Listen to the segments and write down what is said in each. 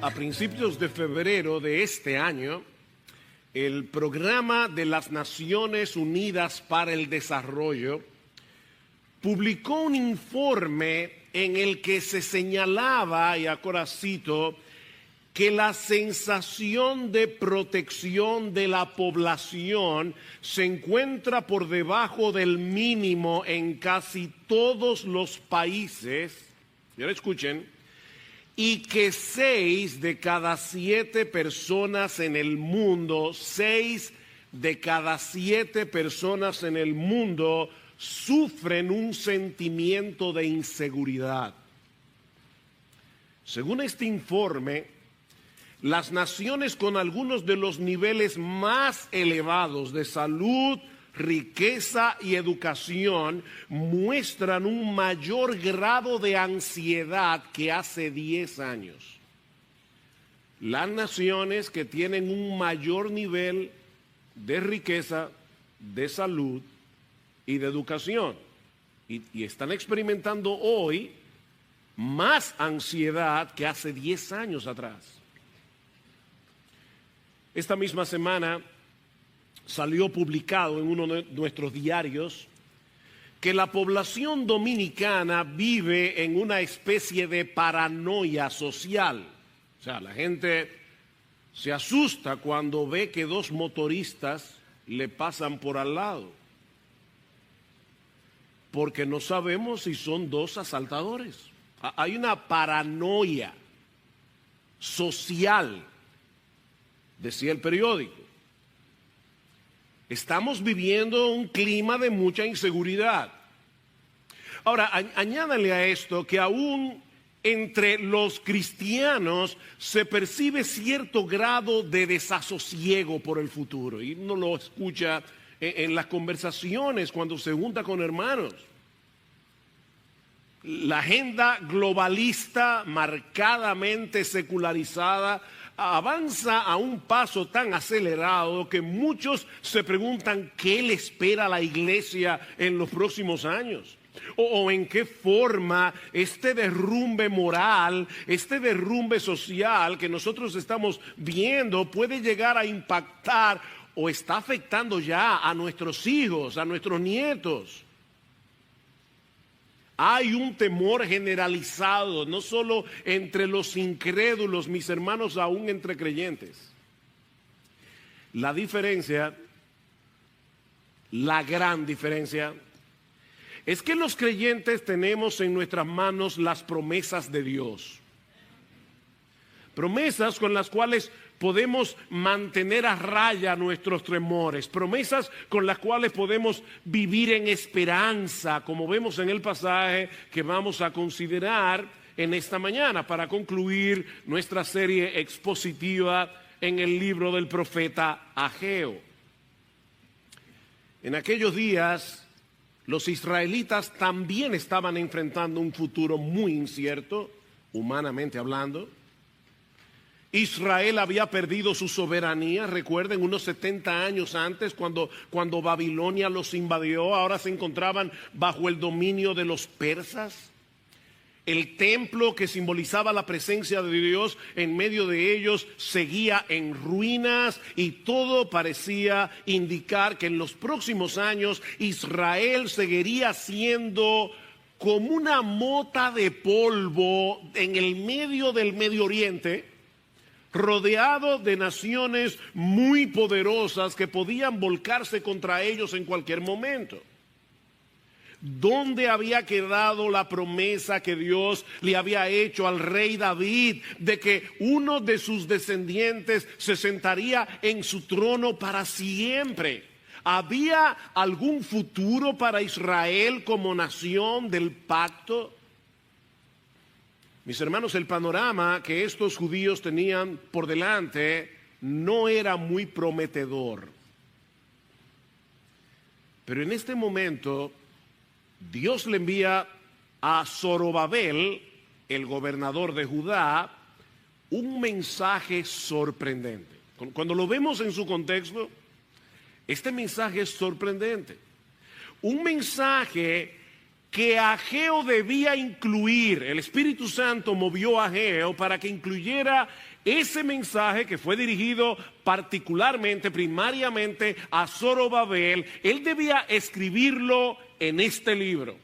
A principios de febrero de este año, el Programa de las Naciones Unidas para el Desarrollo publicó un informe en el que se señalaba, y ahora cito, que la sensación de protección de la población se encuentra por debajo del mínimo en casi todos los países, y ahora escuchen, y que 6 de cada 7 personas en el mundo, 6 de cada 7 personas en el mundo sufren un sentimiento de inseguridad. Según este informe, las naciones con algunos de los niveles más elevados de salud, riqueza y educación muestran un mayor grado de ansiedad que hace 10 años. Las naciones que tienen un mayor nivel de riqueza, de salud y de educación y están experimentando hoy más ansiedad que hace 10 años atrás. Esta misma semana salió publicado en uno de nuestros diarios que la población dominicana vive en una especie de paranoia social. O sea, la gente se asusta cuando ve que 2 motoristas le pasan por al lado, porque no sabemos si son 2 asaltadores. Hay una paranoia social, decía el periódico. Estamos viviendo un clima de mucha inseguridad. Ahora, añádale a esto que aún entre los cristianos se percibe cierto grado de desasosiego por el futuro. Y uno lo escucha en las conversaciones cuando se junta con hermanos. La agenda globalista marcadamente secularizada avanza a un paso tan acelerado que muchos se preguntan qué le espera a la iglesia en los próximos años. O en qué forma este derrumbe moral, este derrumbe social que nosotros estamos viendo puede llegar a impactar o está afectando ya a nuestros hijos, a nuestros nietos. Hay un temor generalizado, no solo entre los incrédulos, mis hermanos, aún entre creyentes. La diferencia, la gran diferencia, es que los creyentes tenemos en nuestras manos las promesas de Dios. Promesas con las cuales podemos mantener a raya nuestros temores, promesas con las cuales podemos vivir en esperanza, como vemos en el pasaje que vamos a considerar en esta mañana para concluir nuestra serie expositiva en el libro del profeta Ageo. En aquellos días, los israelitas también estaban enfrentando un futuro muy incierto, humanamente hablando. Israel había perdido su soberanía, recuerden, unos 70 años antes cuando Babilonia los invadió, ahora se encontraban bajo el dominio de los persas. El templo que simbolizaba la presencia de Dios en medio de ellos seguía en ruinas y todo parecía indicar que en los próximos años Israel seguiría siendo como una mota de polvo en el medio del Medio Oriente, rodeado de naciones muy poderosas que podían volcarse contra ellos en cualquier momento. ¿Dónde había quedado la promesa que Dios le había hecho al rey David de que uno de sus descendientes se sentaría en su trono para siempre? ¿Había algún futuro para Israel como nación del pacto? Mis hermanos, el panorama que estos judíos tenían por delante no era muy prometedor. Pero en este momento, Dios le envía a Zorobabel, el gobernador de Judá, un mensaje sorprendente. Cuando lo vemos en su contexto, este mensaje es sorprendente. Un mensaje que Ageo debía incluir. El Espíritu Santo movió a Ageo para que incluyera ese mensaje que fue dirigido particularmente, primariamente a Zorobabel. Él debía escribirlo en este libro,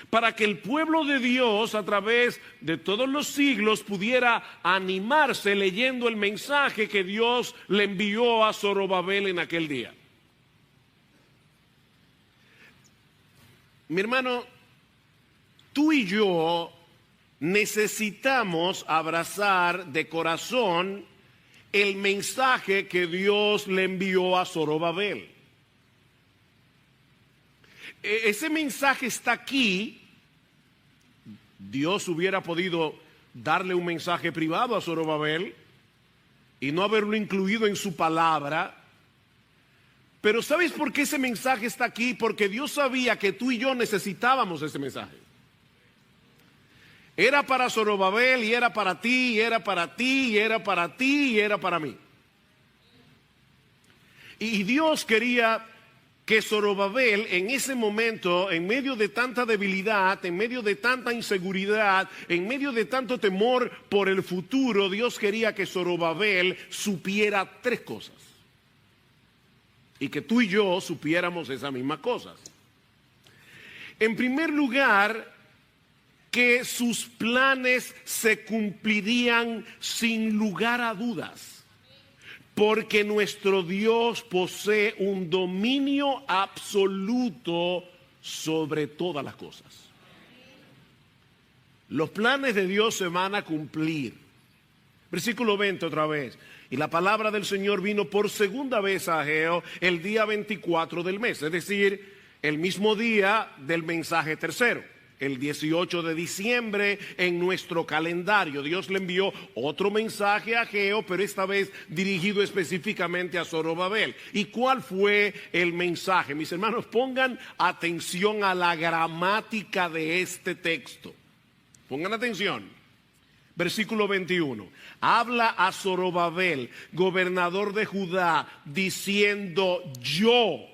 para que el pueblo de Dios a través de todos los siglos pudiera animarse leyendo el mensaje que Dios le envió a Zorobabel en aquel día. Mi hermano, tú y yo necesitamos abrazar de corazón el mensaje que Dios le envió a Zorobabel. Ese mensaje está aquí. Dios hubiera podido darle un mensaje privado a Zorobabel y no haberlo incluido en su palabra. Pero ¿sabes por qué ese mensaje está aquí? Porque Dios sabía que tú y yo necesitábamos ese mensaje. Era para Zorobabel y era para ti, y era para ti, y era para ti, y era para mí. Y Dios quería que Zorobabel en ese momento, en medio de tanta debilidad, en medio de tanta inseguridad, en medio de tanto temor por el futuro, Dios quería que Zorobabel supiera tres cosas. Y que tú y yo supiéramos esas mismas cosas. En primer lugar, que sus planes se cumplirían sin lugar a dudas. Porque nuestro Dios posee un dominio absoluto sobre todas las cosas. Los planes de Dios se van a cumplir. Versículo 20 otra vez. Y la palabra del Señor vino por segunda vez a Ageo el día 24 del mes. Es decir, el mismo día del mensaje tercero. El 18 de diciembre en nuestro calendario. Dios le envió otro mensaje a Ageo, pero esta vez dirigido específicamente a Zorobabel. ¿Y cuál fue el mensaje? Mis hermanos, pongan atención a la gramática de este texto. Pongan atención. Versículo 21. Habla a Zorobabel, gobernador de Judá, diciendo yo.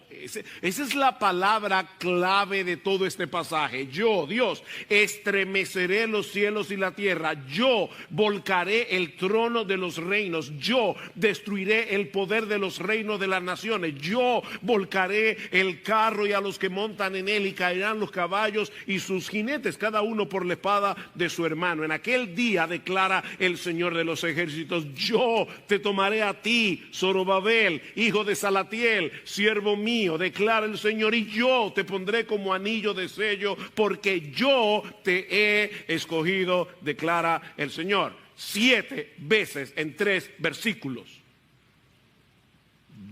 Esa es la palabra clave de todo este pasaje. Yo, Dios, estremeceré los cielos y la tierra. Yo volcaré el trono de los reinos. Yo destruiré el poder de los reinos de las naciones. Yo volcaré el carro y a los que montan en él, y caerán los caballos y sus jinetes, cada uno por la espada de su hermano. En aquel día, declara el Señor de los ejércitos, yo te tomaré a ti, Zorobabel, hijo de Salatiel, siervo mío, declara el Señor, y yo te pondré como anillo de sello, porque yo te he escogido, declara el Señor. 7 veces en 3 versículos.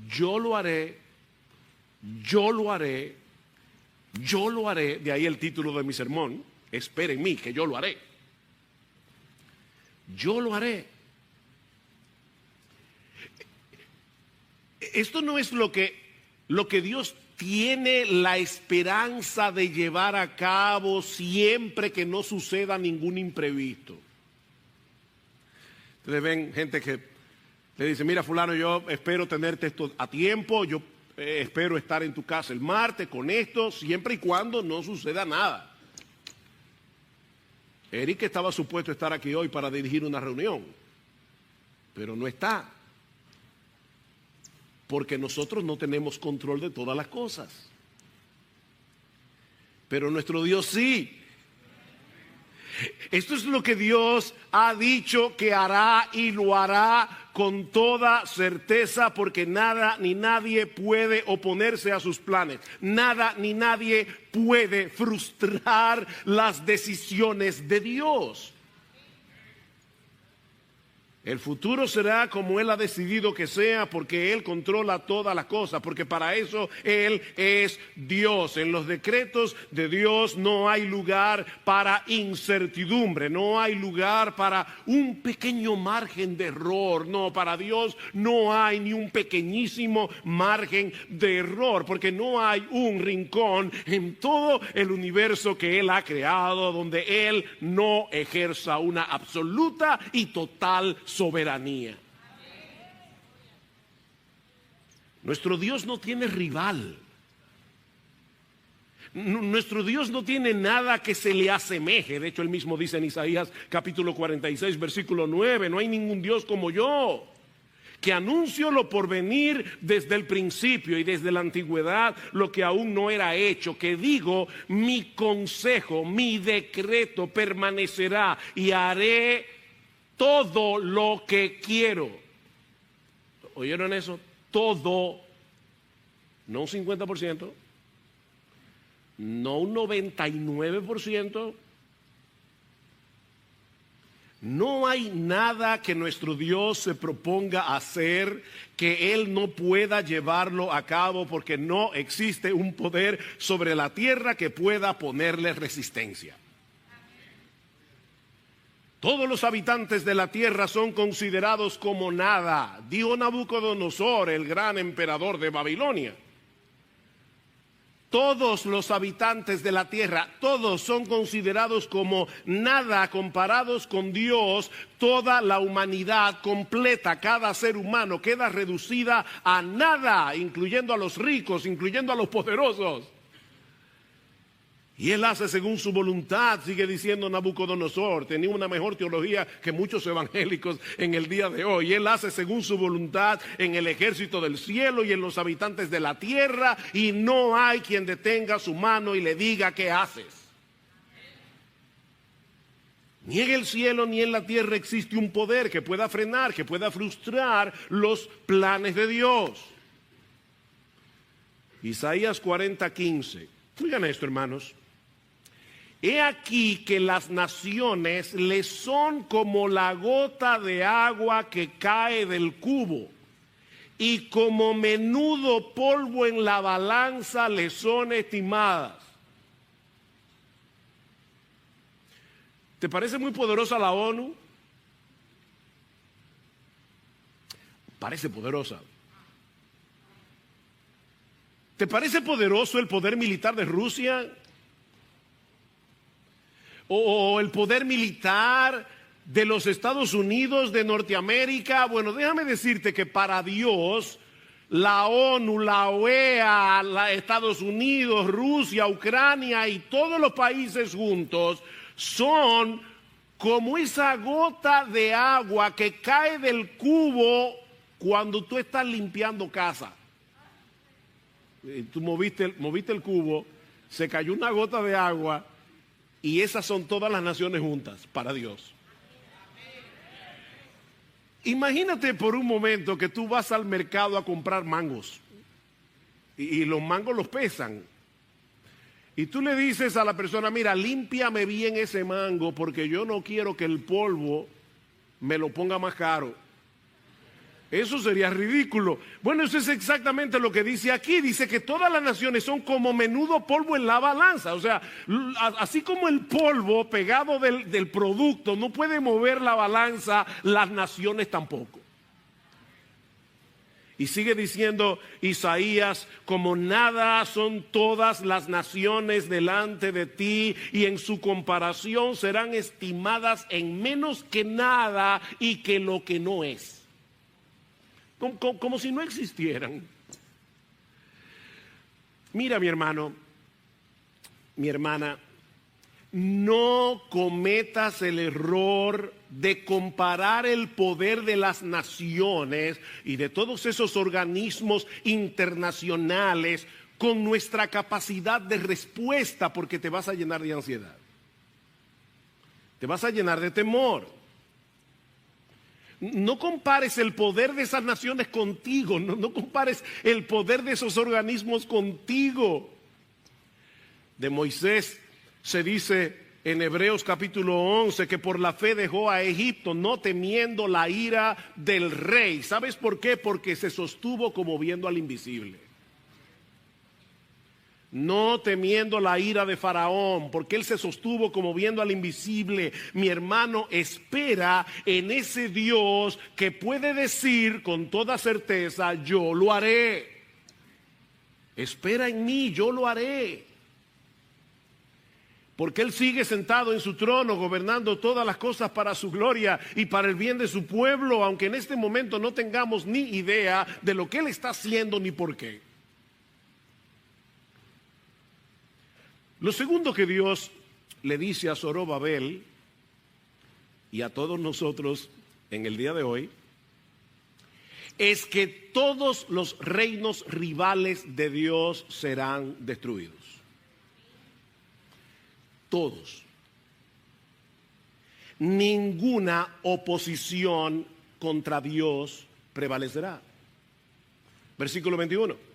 Yo lo haré, yo lo haré, yo lo haré. De ahí el título de mi sermón, espera en mí que yo lo haré. Yo lo haré. Esto no es lo que Dios tiene la esperanza de llevar a cabo siempre que no suceda ningún imprevisto. Ustedes ven gente que le dice, mira fulano, yo espero tenerte esto a tiempo, yo espero estar en tu casa el martes con esto, siempre y cuando no suceda nada. Eric estaba supuesto a estar aquí hoy para dirigir una reunión, pero no está. Porque nosotros no tenemos control de todas las cosas. Pero nuestro Dios sí. Esto es lo que Dios ha dicho que hará, y lo hará con toda certeza, porque nada ni nadie puede oponerse a sus planes. Nada ni nadie puede frustrar las decisiones de Dios. El futuro será como Él ha decidido que sea, porque Él controla todas las cosas, porque para eso Él es Dios. En los decretos de Dios no hay lugar para incertidumbre, no hay lugar para un pequeño margen de error. No, para Dios no hay ni un pequeñísimo margen de error, porque no hay un rincón en todo el universo que Él ha creado donde Él no ejerza una absoluta y total soberanía. Nuestro Dios no tiene rival. Nuestro Dios no tiene nada que se le asemeje. De hecho, él mismo dice en Isaías capítulo 46, versículo 9, no hay ningún Dios como yo, que anuncio lo por venir desde el principio y desde la antigüedad lo que aún no era hecho, que digo, mi consejo, mi decreto permanecerá y haré todo lo que quiero. ¿Oyeron eso? Todo, no un 50%, no un 99%. No hay nada que nuestro Dios se proponga hacer que Él no pueda llevarlo a cabo, porque no existe un poder sobre la tierra que pueda ponerle resistencia. Todos los habitantes de la tierra son considerados como nada, dijo Nabucodonosor, el gran emperador de Babilonia. Todos los habitantes de la tierra, todos son considerados como nada comparados con Dios. Toda la humanidad completa, cada ser humano queda reducida a nada, incluyendo a los ricos, incluyendo a los poderosos. Y Él hace según su voluntad, sigue diciendo Nabucodonosor. Tenía una mejor teología que muchos evangélicos en el día de hoy. Él hace según su voluntad en el ejército del cielo y en los habitantes de la tierra, y no hay quien detenga su mano y le diga ¿qué haces? Ni en el cielo ni en la tierra existe un poder que pueda frenar, que pueda frustrar los planes de Dios. Isaías 40:15. Oigan esto, hermanos. He aquí que las naciones le son como la gota de agua que cae del cubo, y como menudo polvo en la balanza le son estimadas. ¿Te parece muy poderosa la ONU? Parece poderosa. ¿Te parece poderoso el poder militar de Rusia? ¿O el poder militar de los Estados Unidos de Norteamérica? Bueno, déjame decirte que para Dios, la ONU, la OEA, Estados Unidos, Rusia, Ucrania y todos los países juntos son como esa gota de agua que cae del cubo cuando tú estás limpiando casa. Tú moviste el cubo, se cayó una gota de agua, y esas son todas las naciones juntas para Dios. Imagínate por un momento que tú vas al mercado a comprar mangos, y los mangos los pesan, y tú le dices a la persona, mira, límpiame bien ese mango porque yo no quiero que el polvo me lo ponga más caro. Eso sería ridículo. Bueno, eso es exactamente lo que dice aquí. Dice que todas las naciones son como menudo polvo en la balanza. O sea, así como el polvo pegado del producto no puede mover la balanza, las naciones tampoco. Y sigue diciendo Isaías, como nada son todas las naciones delante de ti, y en su comparación serán estimadas en menos que nada y que lo que no es. Como si no existieran. Mira, mi hermano, mi hermana, no cometas el error de comparar el poder de las naciones y de todos esos organismos internacionales con nuestra capacidad de respuesta, porque te vas a llenar de ansiedad. Te vas a llenar de temor. No compares el poder de esas naciones contigo, no compares el poder de esos organismos contigo. De Moisés se dice en Hebreos capítulo 11 que por la fe dejó a Egipto, no temiendo la ira del rey. ¿Sabes por qué? Porque se sostuvo como viendo al invisible. No temiendo la ira de Faraón, porque él se sostuvo como viendo al invisible. Mi hermano, espera en ese Dios que puede decir con toda certeza, yo lo haré. Espera en mí, yo lo haré. Porque Él sigue sentado en su trono, gobernando todas las cosas para su gloria y para el bien de su pueblo, aunque en este momento no tengamos ni idea de lo que Él está haciendo ni por qué. Lo segundo que Dios le dice a Zorobabel y a todos nosotros en el día de hoy es que todos los reinos rivales de Dios serán destruidos. Todos. Ninguna oposición contra Dios prevalecerá. Versículo 21.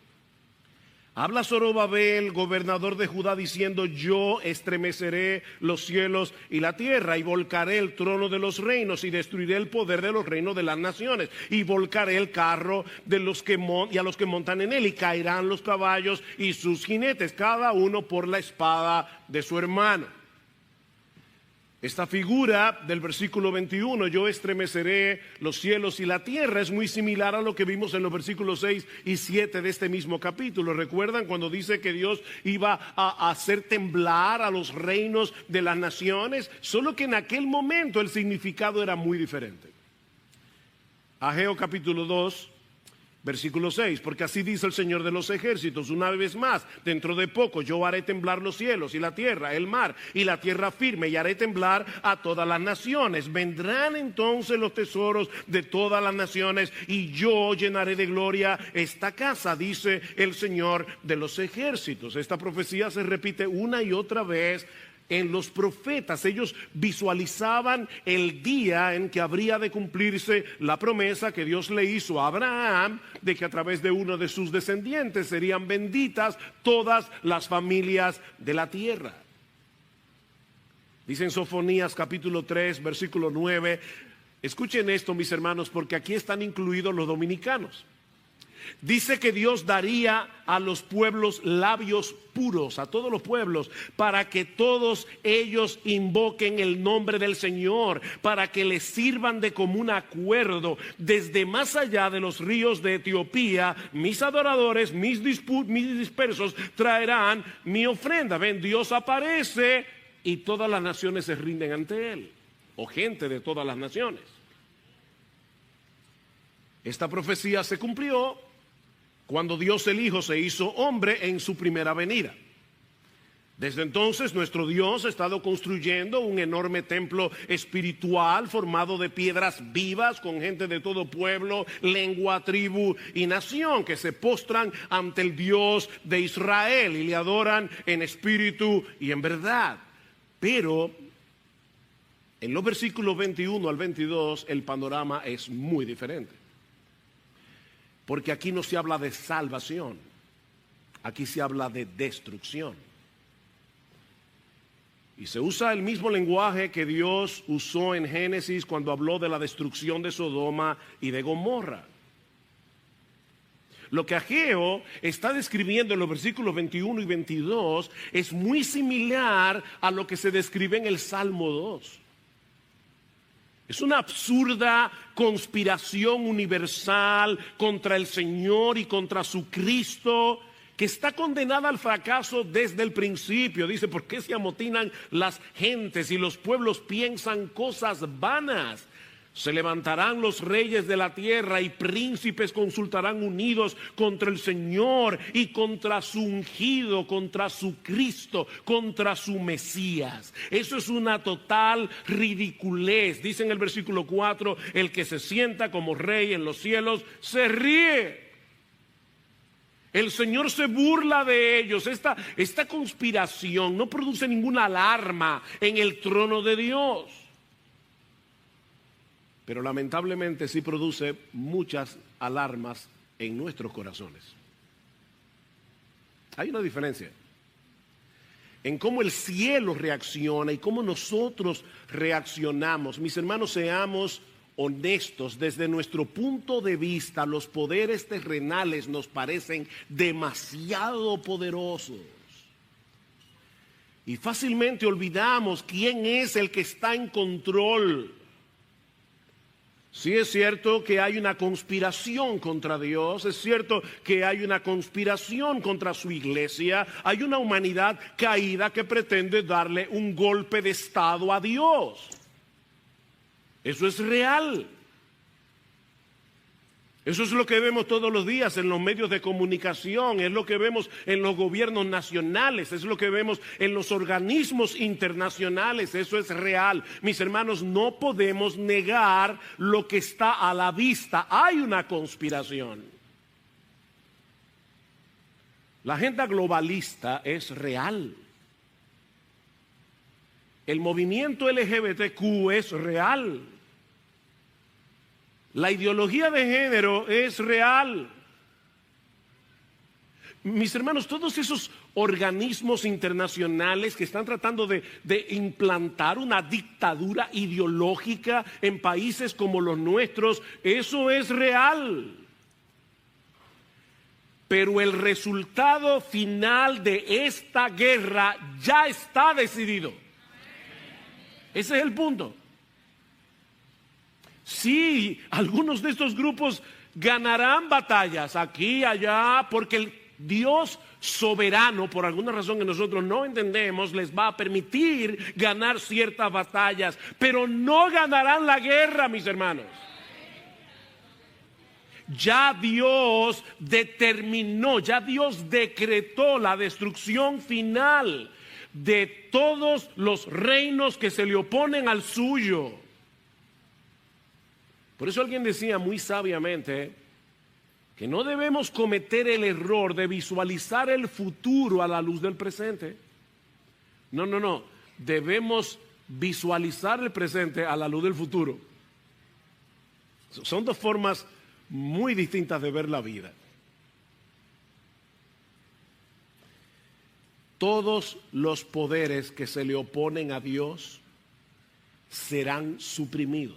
Habla Zorobabel, gobernador de Judá, diciendo: yo estremeceré los cielos y la tierra, y volcaré el trono de los reinos, y destruiré el poder de los reinos de las naciones, y volcaré el carro de los que y a los que montan en él, y caerán los caballos y sus jinetes, cada uno por la espada de su hermano. Esta figura del versículo 21, yo estremeceré los cielos y la tierra, es muy similar a lo que vimos en los versículos 6 y 7 de este mismo capítulo. ¿Recuerdan cuando dice que Dios iba a hacer temblar a los reinos de las naciones? Solo que en aquel momento el significado era muy diferente. Ageo capítulo 2, versículo 6, porque así dice el Señor de los ejércitos: una vez más, dentro de poco yo haré temblar los cielos y la tierra, el mar y la tierra firme, y haré temblar a todas las naciones. Vendrán entonces los tesoros de todas las naciones, y yo llenaré de gloria esta casa, dice el Señor de los ejércitos. Esta profecía se repite una y otra vez en los profetas. Ellos visualizaban el día en que habría de cumplirse la promesa que Dios le hizo a Abraham de que a través de uno de sus descendientes serían benditas todas las familias de la tierra. Dice en Sofonías capítulo 3, versículo 9, escuchen esto, mis hermanos, porque aquí están incluidos los dominicanos. Dice que Dios daría a los pueblos labios puros, a todos los pueblos, para que todos ellos invoquen el nombre del Señor, para que les sirvan de común acuerdo. Desde más allá de los ríos de Etiopía, mis adoradores, mis dispersos traerán mi ofrenda. Ven, Dios aparece y todas las naciones se rinden ante Él, o gente de todas las naciones. Esta profecía se cumplió cuando Dios el Hijo se hizo hombre en su primera venida. Desde entonces nuestro Dios ha estado construyendo un enorme templo espiritual formado de piedras vivas con gente de todo pueblo, lengua, tribu y nación que se postran ante el Dios de Israel y le adoran en espíritu y en verdad. Pero en los versículos 21 al 22 el panorama es muy diferente. Porque aquí no se habla de salvación, aquí se habla de destrucción. Y se usa el mismo lenguaje que Dios usó en Génesis cuando habló de la destrucción de Sodoma y de Gomorra. Lo que Ageo está describiendo en los versículos 21 y 22 es muy similar a lo que se describe en el Salmo 2. Es una absurda conspiración universal contra el Señor y contra su Cristo, que está condenada al fracaso desde el principio. Dice: ¿por qué se amotinan las gentes y los pueblos piensan cosas vanas? Se levantarán los reyes de la tierra y príncipes consultarán unidos contra el Señor y contra su ungido, contra su Cristo, contra su Mesías. Eso es una total ridiculez. Dice en el versículo 4: el que se sienta como rey en los cielos se ríe. El Señor se burla de ellos. Esta conspiración no produce ninguna alarma en el trono de Dios. Pero lamentablemente sí produce muchas alarmas en nuestros corazones. Hay una diferencia en cómo el cielo reacciona y cómo nosotros reaccionamos. Mis hermanos, seamos honestos. Desde nuestro punto de vista, los poderes terrenales nos parecen demasiado poderosos. Y fácilmente olvidamos quién es el que está en control. Sí, es cierto que hay una conspiración contra Dios, es cierto que hay una conspiración contra su iglesia, hay una humanidad caída que pretende darle un golpe de estado a Dios. Eso es real. Eso es lo que vemos todos los días en los medios de comunicación, es lo que vemos en los gobiernos nacionales, es lo que vemos en los organismos internacionales. Eso es real. Mis hermanos, no podemos negar lo que está a la vista. Hay una conspiración. La agenda globalista es real. El movimiento LGBTQ es real. La ideología de género es real. Mis hermanos, todos esos organismos internacionales que están tratando de implantar una dictadura ideológica en países como los nuestros, eso es real. Pero el resultado final de esta guerra ya está decidido. Ese es el punto. Sí, algunos de estos grupos ganarán batallas aquí y allá, porque el Dios soberano, por alguna razón que nosotros no entendemos, les va a permitir ganar ciertas batallas, pero no ganarán la guerra, mis hermanos. Ya Dios determinó, ya Dios decretó la destrucción final de todos los reinos que se le oponen al suyo. Por eso alguien decía muy sabiamente que no debemos cometer el error de visualizar el futuro a la luz del presente. No. Debemos visualizar el presente a la luz del futuro. Son dos formas muy distintas de ver la vida. Todos los poderes que se le oponen a Dios serán suprimidos.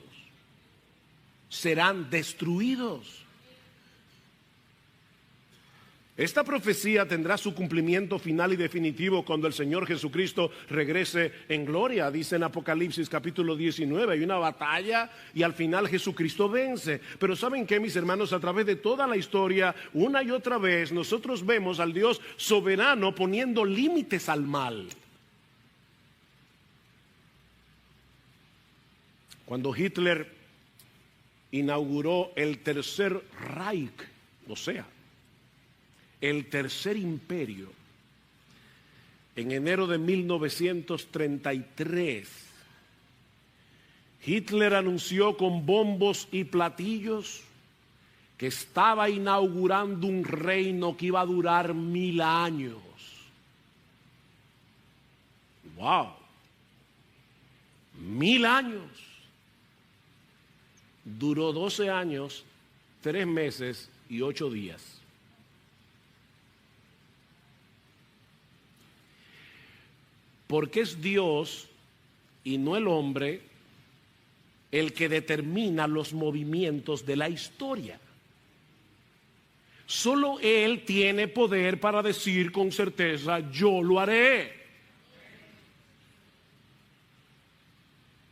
Serán destruidos. Esta profecía tendrá su cumplimiento final y definitivo cuando el Señor Jesucristo regrese en gloria. Dice en Apocalipsis capítulo 19, hay una batalla y al final Jesucristo vence. Pero ¿saben qué, mis hermanos? A través de toda la historia, una y otra vez, nosotros vemos al Dios soberano poniendo límites al mal. Cuando Hitler inauguró el Tercer Reich, o sea, el Tercer Imperio, en enero de 1933, Hitler anunció con bombos y platillos que estaba inaugurando un reino que iba a durar 1000 años. ¡Wow! 1000 años. Duró 12 años, 3 meses y 8 días. Porque es Dios y no el hombre el que determina los movimientos de la historia. Solo Él tiene poder para decir con certeza, yo lo haré.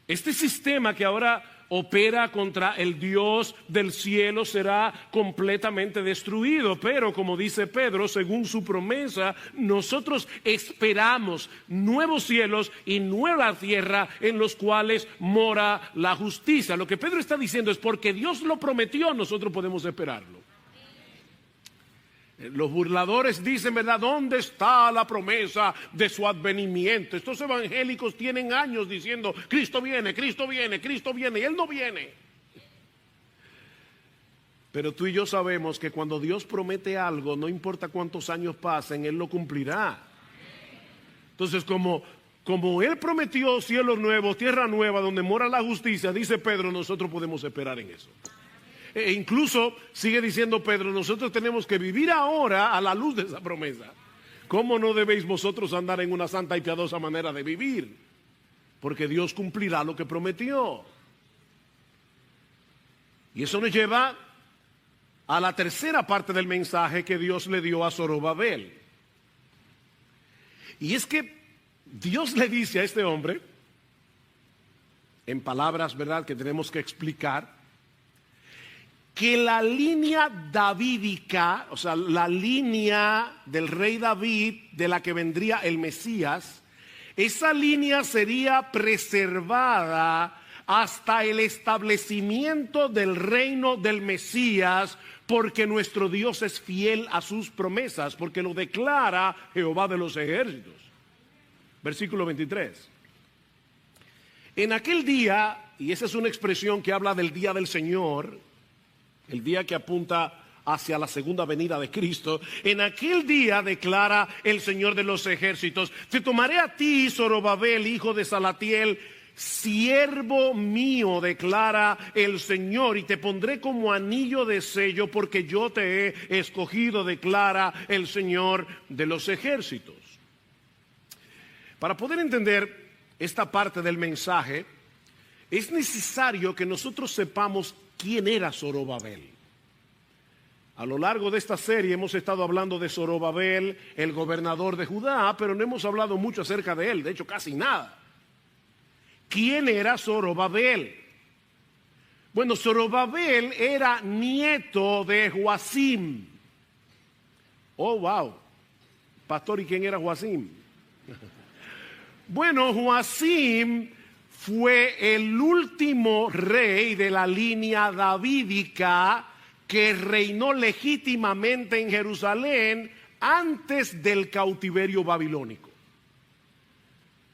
Este sistema que ahora opera contra el Dios del cielo será completamente destruido, pero como dice Pedro, según su promesa, nosotros esperamos nuevos cielos y nueva tierra en los cuales mora la justicia. Lo que Pedro está diciendo es porque Dios lo prometió, nosotros podemos esperarlo. Los burladores dicen, ¿verdad? ¿Dónde está la promesa de su advenimiento? Estos evangélicos tienen años diciendo, Cristo viene, Cristo viene, Cristo viene, y Él no viene. Pero tú y yo sabemos que cuando Dios promete algo, no importa cuántos años pasen, Él lo cumplirá. Entonces, como Él prometió cielos nuevos, tierra nueva, donde mora la justicia, dice Pedro, nosotros podemos esperar en eso. E incluso sigue diciendo Pedro, nosotros tenemos que vivir ahora a la luz de esa promesa. ¿Cómo no debéis vosotros andar en una santa y piadosa manera de vivir? Porque Dios cumplirá lo que prometió. Y eso nos lleva a la tercera parte del mensaje que Dios le dio a Zorobabel. Y es que Dios le dice a este hombre, en palabras, ¿verdad?, que tenemos que explicar, que la línea davídica, o sea, la línea del rey David, de la que vendría el Mesías, esa línea sería preservada hasta el establecimiento del reino del Mesías, porque nuestro Dios es fiel a sus promesas, porque lo declara Jehová de los ejércitos. Versículo 23. En aquel día, y esa es una expresión que habla del día del Señor, el día que apunta hacia la segunda venida de Cristo, en aquel día declara el Señor de los ejércitos: te tomaré a ti, Zorobabel, hijo de Salatiel, siervo mío, declara el Señor, y te pondré como anillo de sello, porque yo te he escogido, declara el Señor de los ejércitos. Para poder entender esta parte del mensaje, es necesario que nosotros sepamos quién era Zorobabel. A lo largo de esta serie hemos estado hablando de Zorobabel, el gobernador de Judá, pero no hemos hablado mucho acerca de él, de hecho casi nada. ¿Quién era Zorobabel? Bueno, Zorobabel era nieto de Joacim. Oh, wow. Pastor, ¿y quién era Joacim? Bueno, Joacim fue el último rey de la línea davídica que reinó legítimamente en Jerusalén antes del cautiverio babilónico.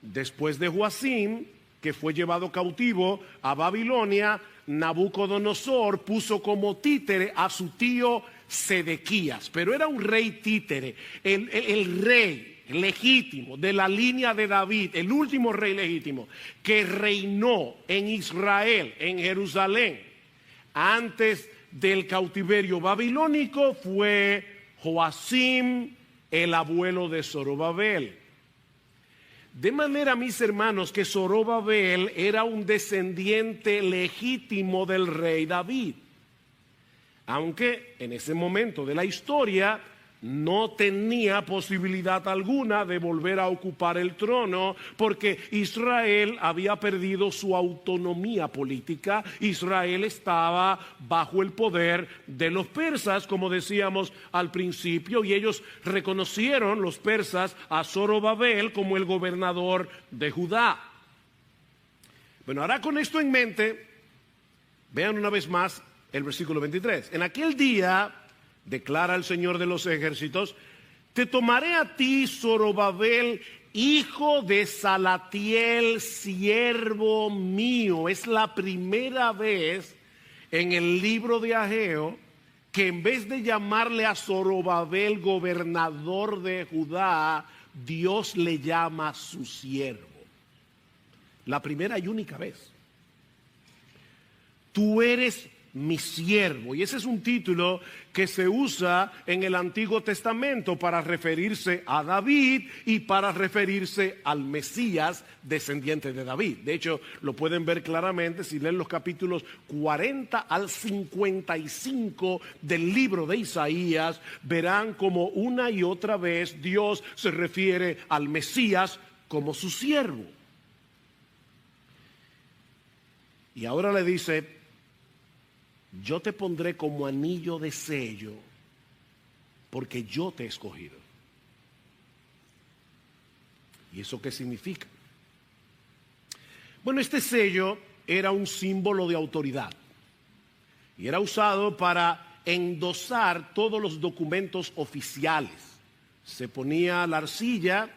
Después de Joacim, que fue llevado cautivo a Babilonia, Nabucodonosor puso como títere a su tío Sedequías, pero era un rey títere, el rey legítimo de la línea de David, el último rey legítimo que reinó en Israel, en Jerusalén, antes del cautiverio babilónico, fue Joacim, el abuelo de Zorobabel. De manera, mis hermanos, que Zorobabel era un descendiente legítimo del rey David, aunque en ese momento de la historia no tenía posibilidad alguna de volver a ocupar el trono, porque Israel había perdido su autonomía política. Israel estaba bajo el poder de los persas, como decíamos al principio, y ellos reconocieron, los persas, a Zorobabel como el gobernador de Judá. Bueno, ahora con esto en mente, vean una vez más el versículo 23. En aquel día, declara el Señor de los ejércitos, te tomaré a ti, Zorobabel, hijo de Salatiel, siervo mío. Es la primera vez en el libro de Ageo que en vez de llamarle a Zorobabel gobernador de Judá, Dios le llama su siervo. La primera y única vez. Tú eres mi siervo, y ese es un título que se usa en el Antiguo Testamento para referirse a David y para referirse al Mesías descendiente de David. De hecho, lo pueden ver claramente si leen los capítulos 40 al 55 del libro de Isaías. Verán como una y otra vez Dios se refiere al Mesías como su siervo. Y ahora le dice: yo te pondré como anillo de sello, porque yo te he escogido. ¿Y eso qué significa? Bueno, este sello era un símbolo de autoridad y era usado para endosar todos los documentos oficiales. Se ponía la arcilla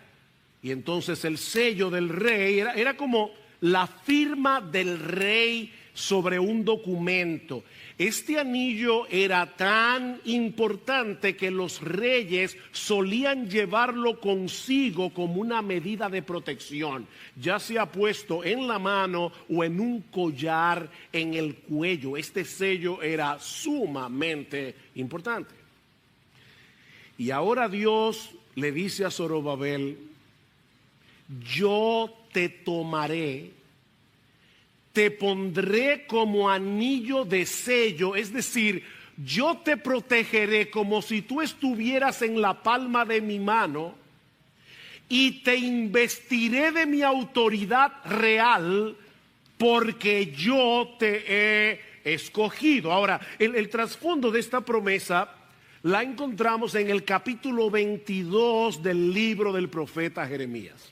y entonces el sello del rey era como la firma del rey sobre un documento. Este anillo era tan importante que los reyes solían llevarlo consigo como una medida de protección, ya sea puesto en la mano o en un collar en el cuello. Este sello era sumamente importante. Y ahora Dios le dice a Zorobabel: yo te tomaré, te pondré como anillo de sello, es decir, yo te protegeré como si tú estuvieras en la palma de mi mano, y te investiré de mi autoridad real, porque yo te he escogido. Ahora, el trasfondo de esta promesa la encontramos en el capítulo 22 del libro del profeta Jeremías.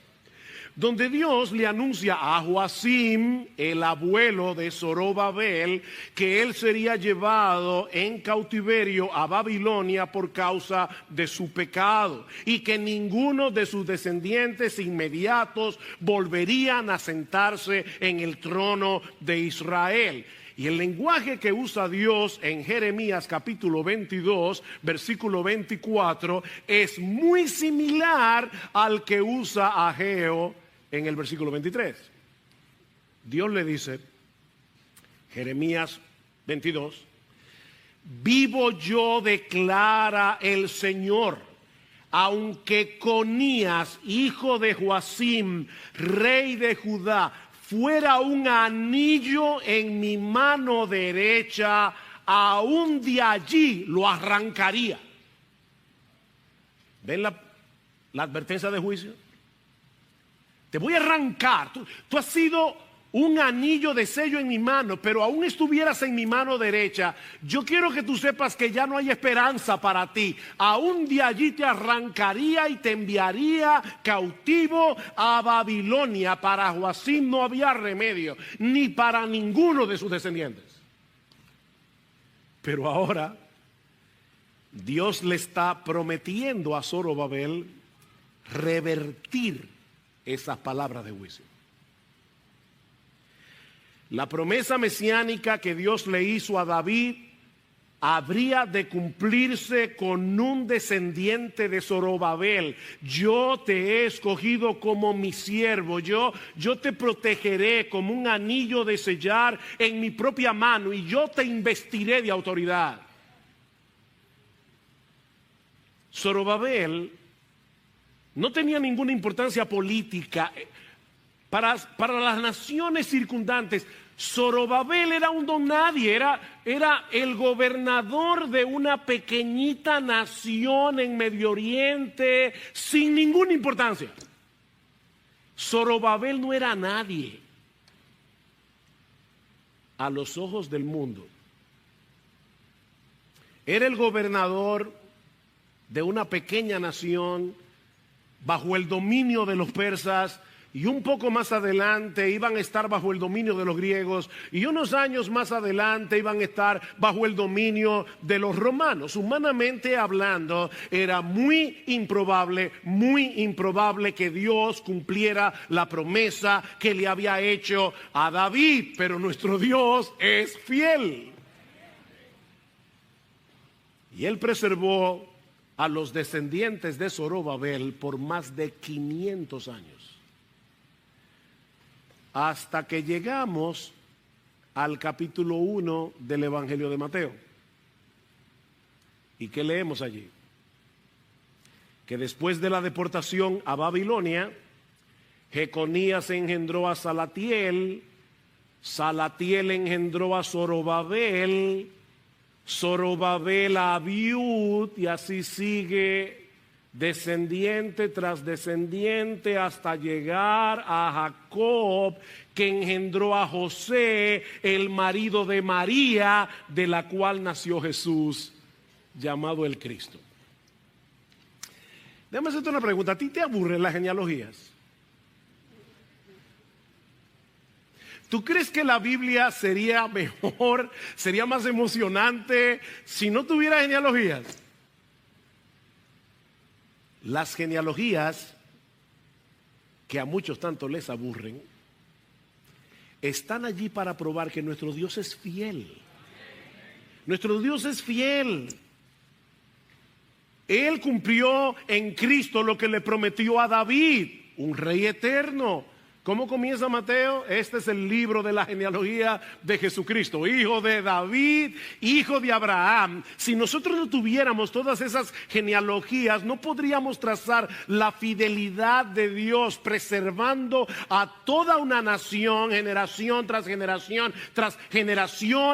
donde Dios le anuncia a Joacim, el abuelo de Zorobabel, que él sería llevado en cautiverio a Babilonia por causa de su pecado y que ninguno de sus descendientes inmediatos volverían a sentarse en el trono de Israel. Y el lenguaje que usa Dios en Jeremías capítulo 22, versículo 24, es muy similar al que usa Ageo en el versículo 23. Dios le dice, Jeremías 22, vivo yo, declara el Señor, aunque Conías, hijo de Joacim, rey de Judá, fuera un anillo en mi mano derecha, aún de allí lo arrancaría. ¿Ven la advertencia de juicio? Te voy a arrancar. Tú has sido un anillo de sello en mi mano, pero aún estuvieras en mi mano derecha. Yo quiero que tú sepas que ya no hay esperanza para ti. Aún de allí te arrancaría y te enviaría cautivo a Babilonia. Para Joacim no había remedio, ni para ninguno de sus descendientes. Pero ahora Dios le está prometiendo a Zorobabel revertir esas palabras de juicio. La promesa mesiánica que Dios le hizo a David habría de cumplirse con un descendiente de Zorobabel. Yo te he escogido como mi siervo, yo te protegeré como un anillo de sellar en mi propia mano y yo te investiré de autoridad. Zorobabel no tenía ninguna importancia política. Para las naciones circundantes, Zorobabel era un don nadie, era el gobernador de una pequeñita nación en Medio Oriente sin ninguna importancia. Zorobabel no era nadie a los ojos del mundo. Era el gobernador de una pequeña nación bajo el dominio de los persas. Y un poco más adelante iban a estar bajo el dominio de los griegos, y unos años más adelante iban a estar bajo el dominio de los romanos. Humanamente hablando, era muy improbable que Dios cumpliera la promesa que le había hecho a David, pero nuestro Dios es fiel. Y él preservó a los descendientes de Zorobabel por más de 500 años. Hasta que llegamos al capítulo 1 del Evangelio de Mateo. ¿Y qué leemos allí? Que después de la deportación a Babilonia, Jeconías engendró a Salatiel, Salatiel engendró a Zorobabel, Zorobabel a Abiud, y así sigue descendiente tras descendiente hasta llegar a Jacob, que engendró a José, el marido de María, de la cual nació Jesús, llamado el Cristo. Déjame hacerte una pregunta. ¿A ti te aburren las genealogías? ¿Tú crees que la Biblia sería mejor, sería más emocionante si no tuviera genealogías? Las genealogías, que a muchos tanto les aburren, están allí para probar que nuestro Dios es fiel. Nuestro Dios es fiel. Él cumplió en Cristo lo que le prometió a David, un rey eterno. ¿Cómo comienza Mateo? Este es el libro de la genealogía de Jesucristo, hijo de David, hijo de Abraham. Si nosotros no tuviéramos todas esas genealogías, no podríamos trazar la fidelidad de Dios, preservando a toda una nación, generación tras generación,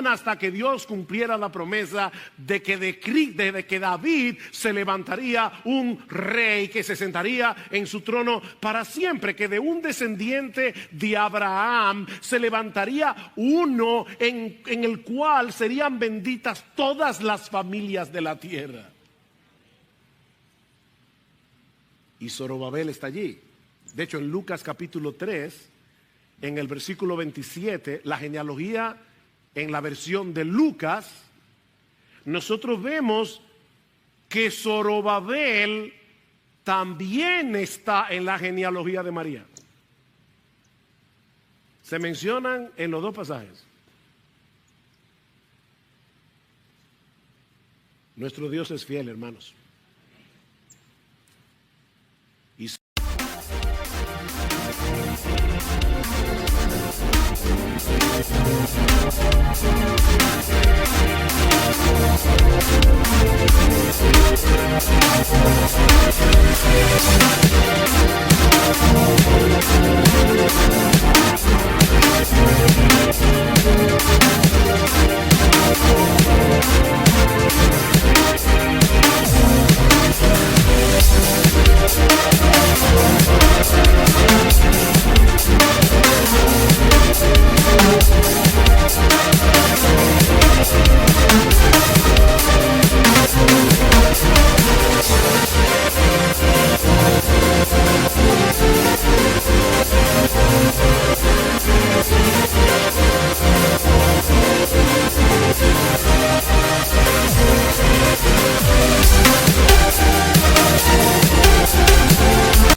hasta que Dios cumpliera la promesa de que David se levantaría un rey que se sentaría en su trono para siempre, que de un descendiente de Abraham se levantaría uno en el cual serían benditas todas las familias de la tierra. Y Zorobabel está allí. De hecho, en Lucas capítulo 3, en el versículo 27, la genealogía en la versión de Lucas, nosotros vemos que Zorobabel también está en la genealogía de María. Se mencionan en los dos pasajes. Nuestro Dios es fiel, hermanos. Y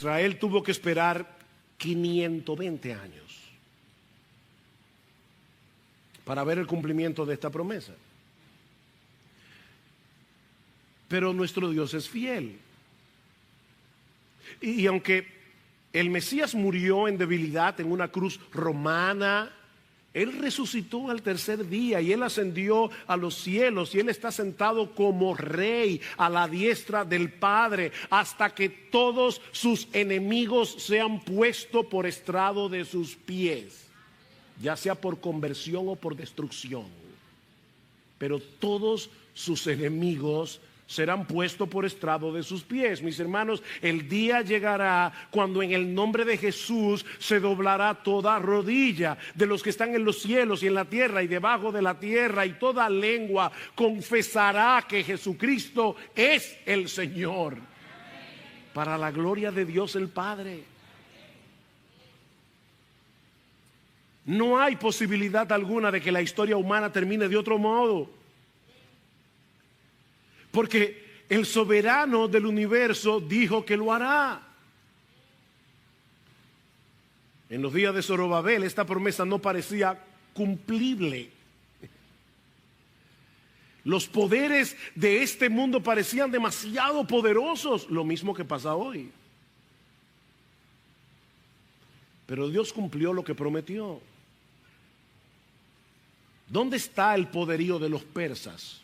Israel tuvo que esperar 520 años para ver el cumplimiento de esta promesa. Pero nuestro Dios es fiel. Y aunque el Mesías murió en debilidad en una cruz romana, Él resucitó al tercer día y Él ascendió a los cielos y Él está sentado como rey a la diestra del Padre hasta que todos sus enemigos sean puestos por estrado de sus pies, ya sea por conversión o por destrucción. Pero todos sus enemigos serán puestos por estrado de sus pies. Mis hermanos, el día llegará cuando en el nombre de Jesús se doblará toda rodilla de los que están en los cielos y en la tierra y debajo de la tierra, y toda lengua confesará que Jesucristo es el Señor, para la gloria de Dios el Padre. No hay posibilidad alguna de que la historia humana termine de otro modo, porque el soberano del universo dijo que lo hará. En los días de Zorobabel esta promesa no parecía cumplible. Los poderes de este mundo parecían demasiado poderosos, lo mismo que pasa hoy. Pero Dios cumplió lo que prometió. ¿Dónde está el poderío de los persas?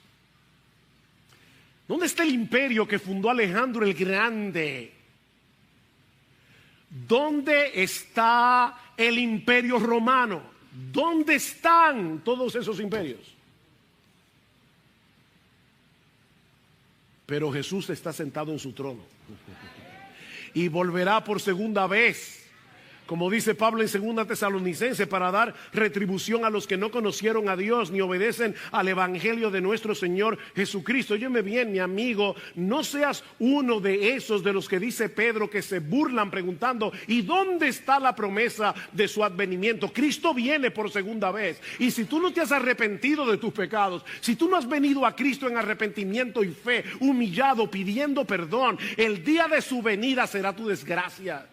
¿Dónde está el imperio que fundó Alejandro el Grande? ¿Dónde está el imperio romano? ¿Dónde están todos esos imperios? Pero Jesús está sentado en su trono y volverá por segunda vez, como dice Pablo en 2 Tesalonicenses, para dar retribución a los que no conocieron a Dios ni obedecen al evangelio de nuestro Señor Jesucristo. Óyeme bien, mi amigo, no seas uno de esos de los que dice Pedro que se burlan preguntando: ¿y dónde está la promesa de su advenimiento? Cristo viene por segunda vez, y si tú no te has arrepentido de tus pecados, si tú no has venido a Cristo en arrepentimiento y fe, humillado, pidiendo perdón, el día de su venida será tu desgracia.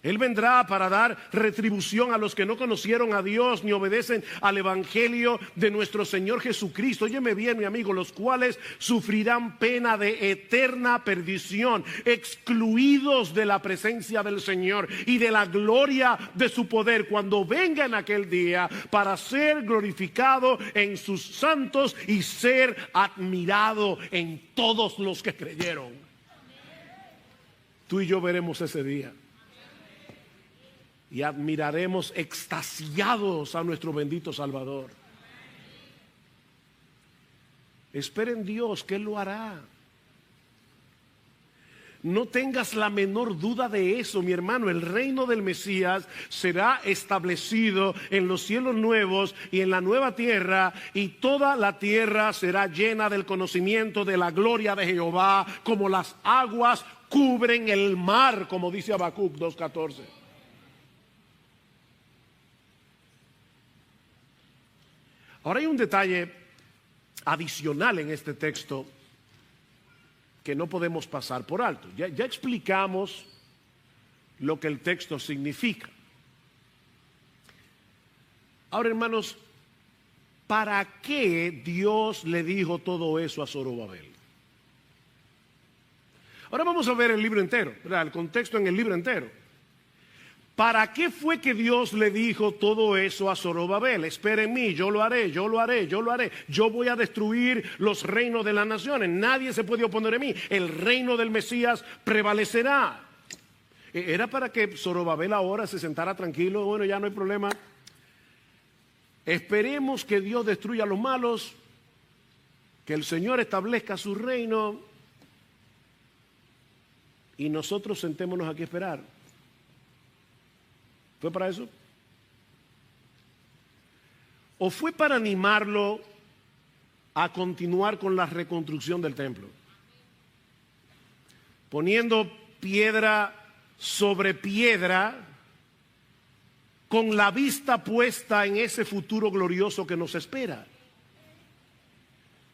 Él vendrá para dar retribución a los que no conocieron a Dios ni obedecen al evangelio de nuestro Señor Jesucristo. Óyeme bien, mi amigo, los cuales sufrirán pena de eterna perdición, excluidos de la presencia del Señor y de la gloria de su poder, cuando venga en aquel día para ser glorificado en sus santos y ser admirado en todos los que creyeron. Tú y yo veremos ese día y admiraremos extasiados a nuestro bendito Salvador. Esperen Dios, que Él lo hará. No tengas la menor duda de eso, mi hermano. El reino del Mesías será establecido en los cielos nuevos y en la nueva tierra, y toda la tierra será llena del conocimiento de la gloria de Jehová, como las aguas cubren el mar, como dice Habacuc 2:14. Ahora hay un detalle adicional en este texto que no podemos pasar por alto. Ya explicamos lo que el texto significa. Ahora, hermanos, ¿para qué Dios le dijo todo eso a Zorobabel? Ahora vamos a ver el libro entero, ¿verdad? El contexto en el libro entero. ¿Para qué fue que Dios le dijo todo eso a Zorobabel? Espera en mí, yo lo haré, yo lo haré, yo lo haré. Yo voy a destruir los reinos de las naciones. Nadie se puede oponer a mí. El reino del Mesías prevalecerá. Era para que Zorobabel ahora se sentara tranquilo. Bueno, ya no hay problema. Esperemos que Dios destruya a los malos, que el Señor establezca su reino y nosotros sentémonos aquí a esperar. ¿Fue para eso? ¿O fue para animarlo a continuar con la reconstrucción del templo? Poniendo piedra sobre piedra, con la vista puesta en ese futuro glorioso que nos espera.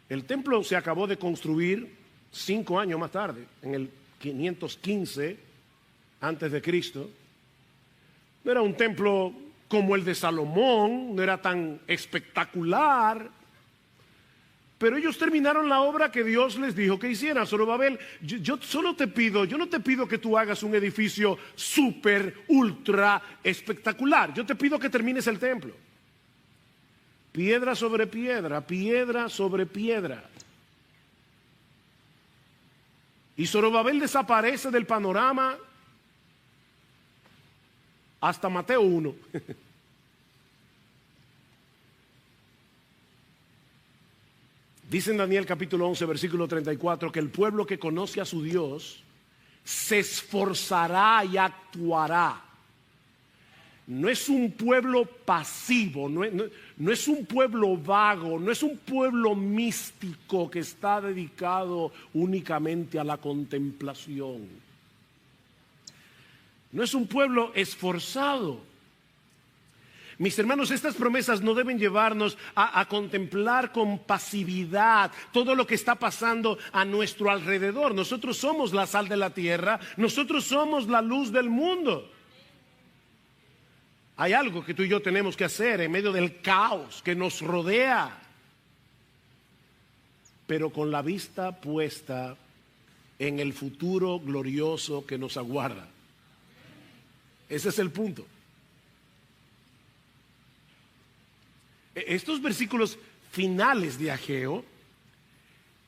El templo se acabó de construir 5 años más tarde, en el 515 antes de Cristo. No era un templo como el de Salomón, no era tan espectacular, pero ellos terminaron la obra que Dios les dijo que hicieran. Zorobabel, yo solo te pido, yo no te pido que tú hagas un edificio súper, ultra espectacular. Yo te pido que termines el templo. Piedra sobre piedra, piedra sobre piedra. Y Zorobabel desaparece del panorama hasta Mateo 1. Dice en Daniel capítulo 11, versículo 34, que el pueblo que conoce a su Dios se esforzará y actuará. No es un pueblo pasivo, no es un pueblo vago, no es un pueblo místico que está dedicado únicamente a la contemplación. No es un pueblo esforzado. Mis hermanos, estas promesas no deben llevarnos a contemplar con pasividad todo lo que está pasando a nuestro alrededor. Nosotros somos la sal de la tierra, nosotros somos la luz del mundo. Hay algo que tú y yo tenemos que hacer en medio del caos que nos rodea, pero con la vista puesta en el futuro glorioso que nos aguarda. Ese es el punto. Estos versículos finales de Ageo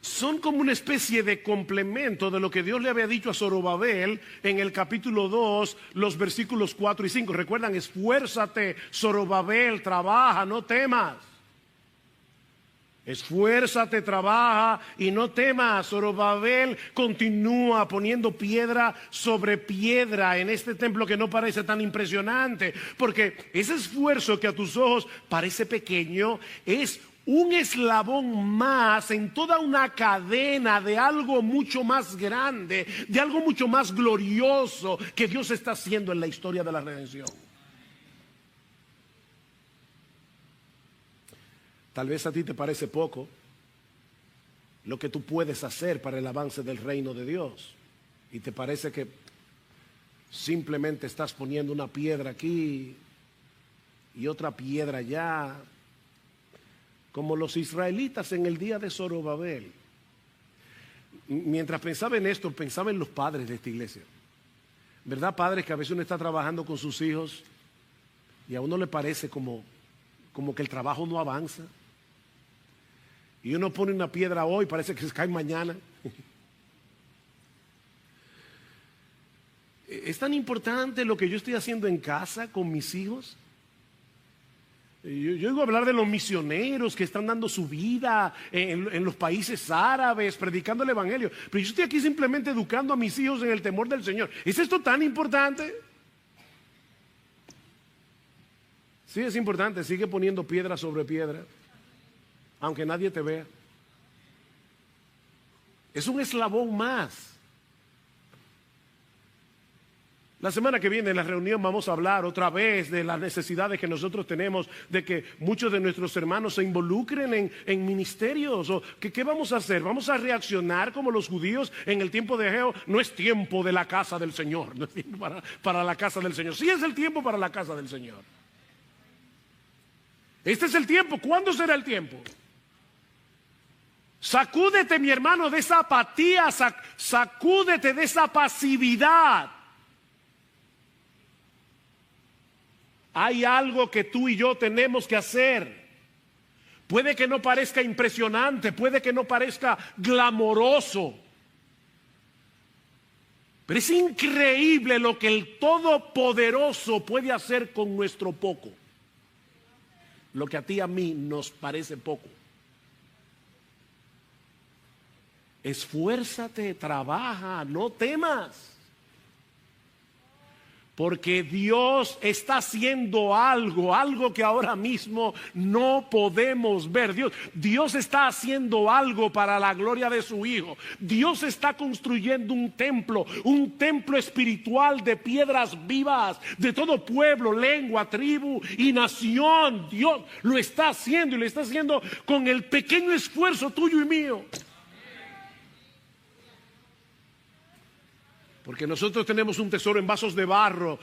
son como una especie de complemento de lo que Dios le había dicho a Zorobabel en el capítulo 2, los versículos 4 y 5. Recuerdan, esfuérzate, Zorobabel, trabaja, no temas. Esfuérzate, trabaja y no temas. Zorobabel continúa poniendo piedra sobre piedra en este templo que no parece tan impresionante, porque ese esfuerzo que a tus ojos parece pequeño es un eslabón más en toda una cadena de algo mucho más grande, de algo mucho más glorioso que Dios está haciendo en la historia de la redención. Tal vez a ti te parece poco lo que tú puedes hacer para el avance del reino de Dios, y te parece que simplemente estás poniendo una piedra aquí y otra piedra allá, como los israelitas en el día de Zorobabel. Mientras pensaba en esto, pensaba en los padres de esta iglesia. ¿Verdad, padres, que a veces uno está trabajando con sus hijos y a uno le parece como que el trabajo no avanza? Y uno pone una piedra hoy, parece que se cae mañana. ¿Es tan importante lo que yo estoy haciendo en casa con mis hijos? Yo oigo hablar de los misioneros que están dando su vida en los países árabes, predicando el evangelio. Pero yo estoy aquí simplemente educando a mis hijos en el temor del Señor. ¿Es esto tan importante? Sí, es importante. Sigue poniendo piedra sobre piedra, aunque nadie te vea. Es un eslabón más. La semana que viene en la reunión vamos a hablar otra vez de las necesidades que nosotros tenemos, de que muchos de nuestros hermanos se involucren en ministerios. O ¿qué vamos a hacer? ¿Vamos a reaccionar como los judíos en el tiempo de Ageo? No es tiempo de la casa del Señor, no es tiempo para la casa del Señor. Sí es el tiempo para la casa del Señor. Este es el tiempo. ¿Cuándo será el tiempo? Sacúdete, mi hermano, de esa apatía, sacúdete de esa pasividad. Hay algo que tú y yo tenemos que hacer. Puede que no parezca impresionante, puede que no parezca glamoroso, pero es increíble lo que el Todopoderoso puede hacer con nuestro poco. Lo que a ti y a mí nos parece poco. Esfuérzate, trabaja, no temas. Porque Dios está haciendo algo que ahora mismo no podemos ver. Dios está haciendo algo para la gloria de su Hijo. Dios está construyendo un templo espiritual de piedras vivas, de todo pueblo, lengua, tribu y nación. Dios lo está haciendo y lo está haciendo con el pequeño esfuerzo tuyo y mío. Porque nosotros tenemos un tesoro en vasos de barro.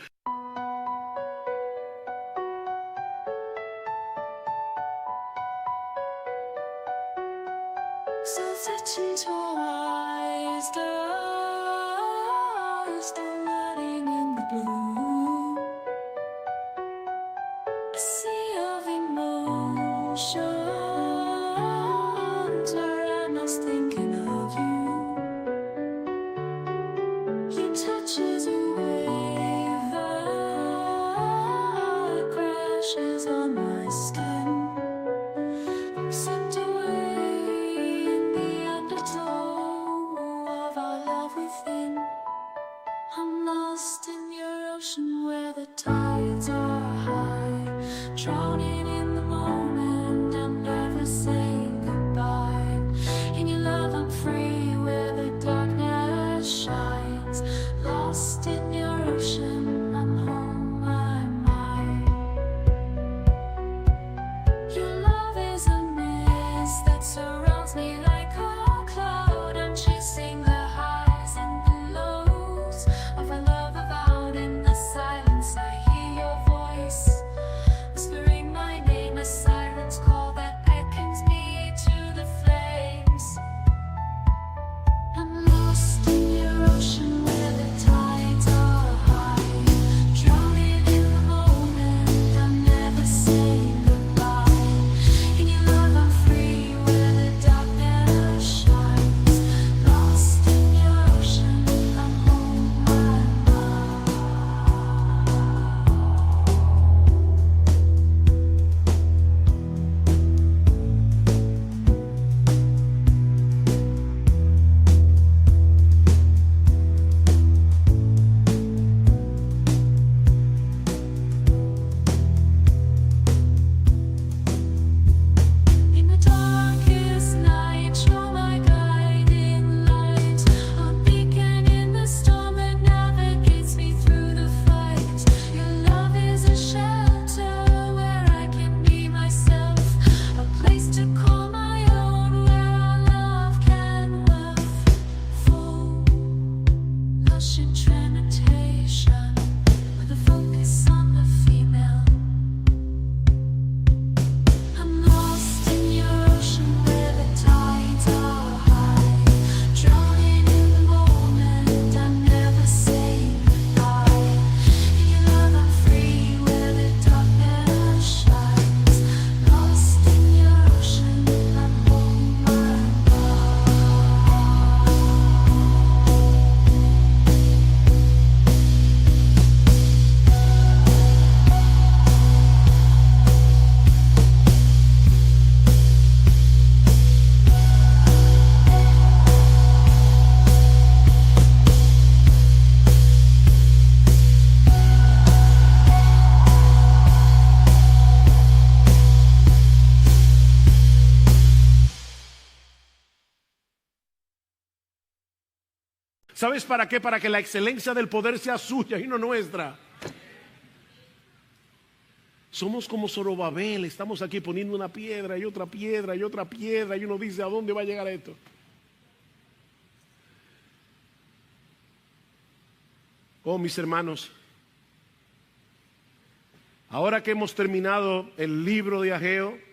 Whispering my name, a silence call that beckons me. ¿Sabes para qué? Para que la excelencia del poder sea suya y no nuestra. Somos como Zorobabel, estamos aquí poniendo una piedra y otra piedra y otra piedra y uno dice, ¿a dónde va a llegar esto? Oh, mis hermanos, ahora que hemos terminado el libro de Ageo,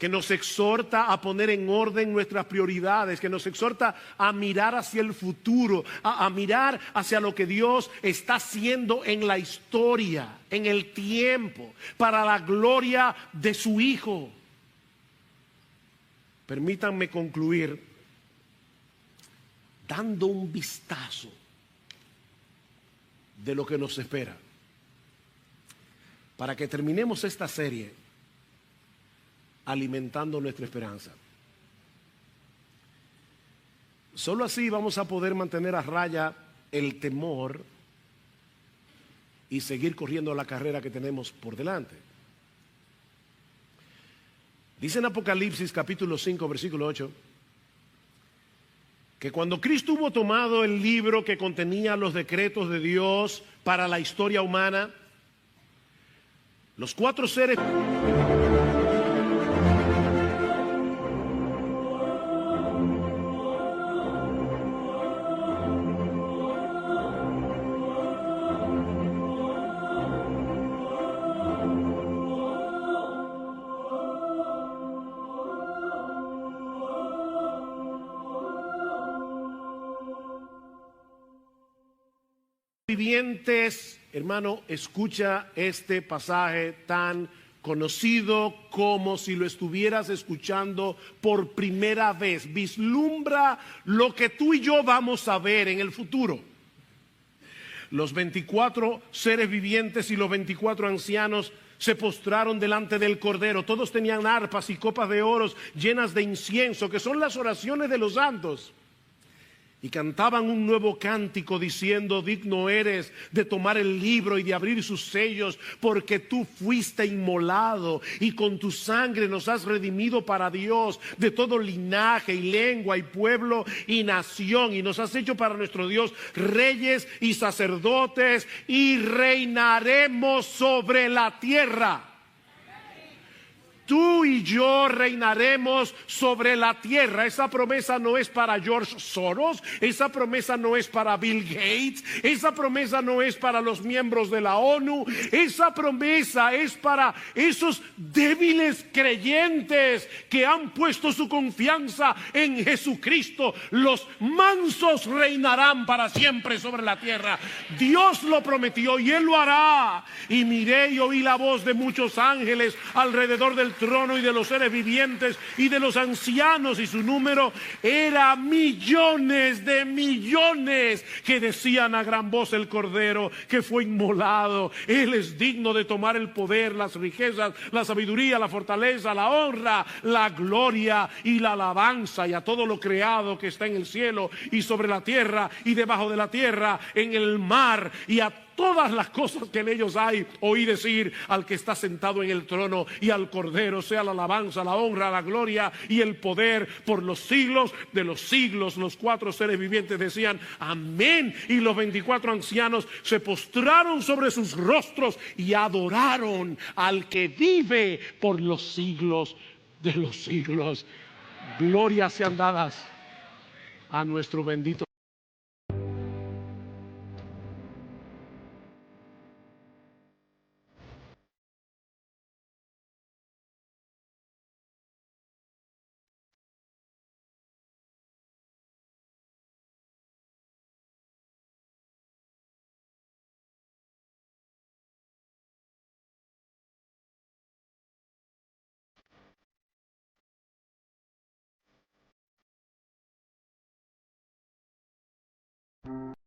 que nos exhorta a poner en orden nuestras prioridades, que nos exhorta a mirar hacia el futuro, a mirar hacia lo que Dios está haciendo en la historia, en el tiempo, para la gloria de su Hijo. Permítanme concluir dando un vistazo de lo que nos espera, para que terminemos esta serie alimentando nuestra esperanza. Solo así vamos a poder mantener a raya el temor y seguir corriendo la carrera que tenemos por delante. Dice en Apocalipsis capítulo 5 versículo 8 que cuando Cristo hubo tomado el libro que contenía los decretos de Dios para la historia humana, los cuatro seres vivientes, hermano, escucha este pasaje tan conocido como si lo estuvieras escuchando por primera vez. Vislumbra lo que tú y yo vamos a ver en el futuro. Los 24 seres vivientes y los 24 ancianos se postraron delante del Cordero. Todos tenían arpas y copas de oro llenas de incienso, que son las oraciones de los santos. Y cantaban un nuevo cántico diciendo, digno eres de tomar el libro y de abrir sus sellos, porque tú fuiste inmolado y con tu sangre nos has redimido para Dios de todo linaje y lengua y pueblo y nación, y nos has hecho para nuestro Dios reyes y sacerdotes y reinaremos sobre la tierra. Tú y yo reinaremos sobre la tierra. Esa promesa no es para George Soros, esa promesa no es para Bill Gates, esa promesa no es para los miembros de la ONU, esa promesa es para esos débiles creyentes que han puesto su confianza en Jesucristo. Los mansos reinarán para siempre sobre la tierra. Dios lo prometió y Él lo hará. Y miré y oí la voz de muchos ángeles alrededor del trono y de los seres vivientes y de los ancianos, y su número era millones de millones, que decían a gran voz: el Cordero que fue inmolado, Él es digno de tomar el poder, las riquezas, la sabiduría, la fortaleza, la honra, la gloria y la alabanza, y a todo lo creado que está en el cielo y sobre la tierra y debajo de la tierra, en el mar, y a todas las cosas que en ellos hay. Oí decir al que está sentado en el trono y al Cordero sea la alabanza, la honra, la gloria y el poder por los siglos de los siglos. Los cuatro seres vivientes decían amén, y los 24 ancianos se postraron sobre sus rostros y adoraron al que vive por los siglos de los siglos. Glorias sean dadas a nuestro bendito